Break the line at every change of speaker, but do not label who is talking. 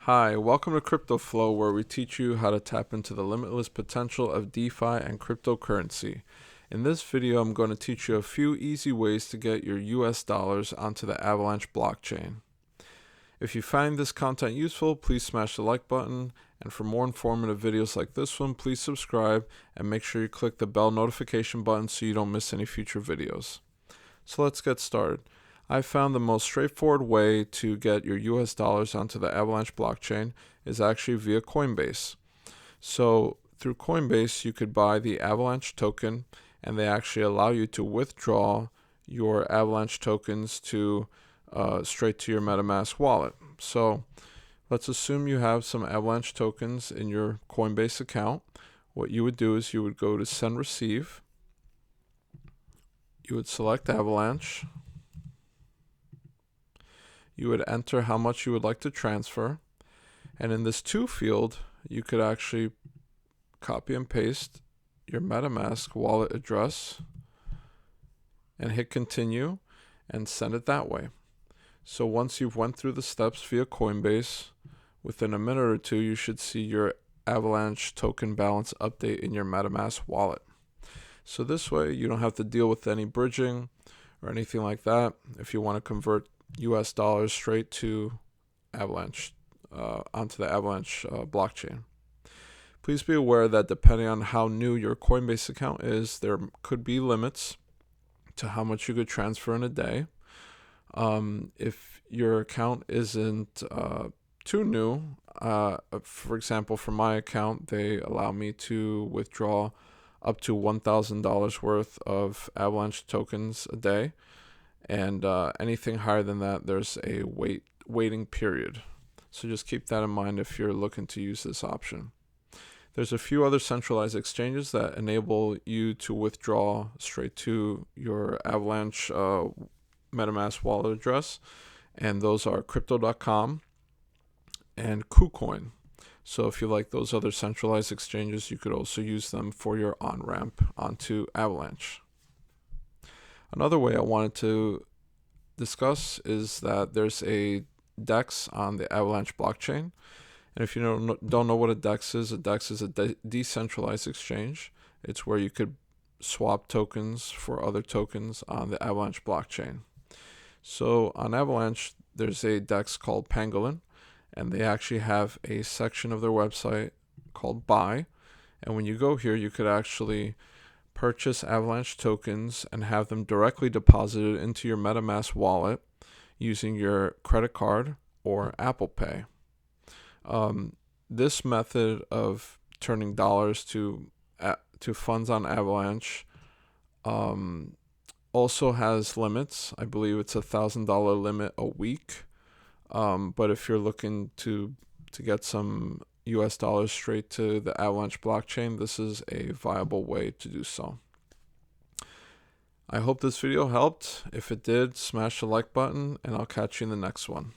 Hi, welcome to Crypto Flow, where we teach you how to tap into the limitless potential of DeFi and cryptocurrency. In this video, I'm going to teach you a few easy ways to get your US dollars onto the Avalanche blockchain. If you find this content useful, please smash the like button, and for more informative videos like this one, please subscribe and make sure you click the bell notification button so you don't miss any future videos. So let's get started. I found the most straightforward way to get your US dollars onto the Avalanche blockchain is actually via Coinbase. So through Coinbase, you could buy the Avalanche token, and they actually allow you to withdraw your Avalanche tokens to straight to your MetaMask wallet. So let's assume you have some Avalanche tokens in your Coinbase account. What you would do is you would go to Send Receive. You would select Avalanche. You would enter how much you would like to transfer. And in this To field, you could actually copy and paste your MetaMask wallet address and hit continue and send it that way. So once you've went through the steps via Coinbase, within a minute or two, you should see your Avalanche token balance update in your MetaMask wallet. So this way, you don't have to deal with any bridging or anything like that if you want to convert US dollars straight to Avalanche, onto the Avalanche blockchain. Please be aware that depending on how new your Coinbase account is, there could be limits to how much you could transfer in a day. If your account isn't too new, for example, for my account, they allow me to withdraw up to $1,000 worth of Avalanche tokens a day. And anything higher than that, there's a waiting period. So just keep that in mind if you're looking to use this option. There's a few other centralized exchanges that enable you to withdraw straight to your Avalanche MetaMask wallet address, and those are Crypto.com and KuCoin. So if you like those other centralized exchanges, you could also use them for your on-ramp onto Avalanche. Another way I wanted to discuss is that there's a DEX on the Avalanche blockchain. And if you don't know what a DEX is a decentralized exchange. It's where you could swap tokens for other tokens on the Avalanche blockchain. So on Avalanche, there's a DEX called Pangolin, and they actually have a section of their website called Buy. And when you go here, you could actually purchase Avalanche tokens and have them directly deposited into your MetaMask wallet using your credit card or Apple Pay. This method of turning dollars to funds on Avalanche also has limits. I believe it's $1,000 limit a week. But if you're looking to get some US dollars straight to the Avalanche blockchain, this is a viable way to do so. I hope this video helped. If it did, smash the like button, and I'll catch you in the next one.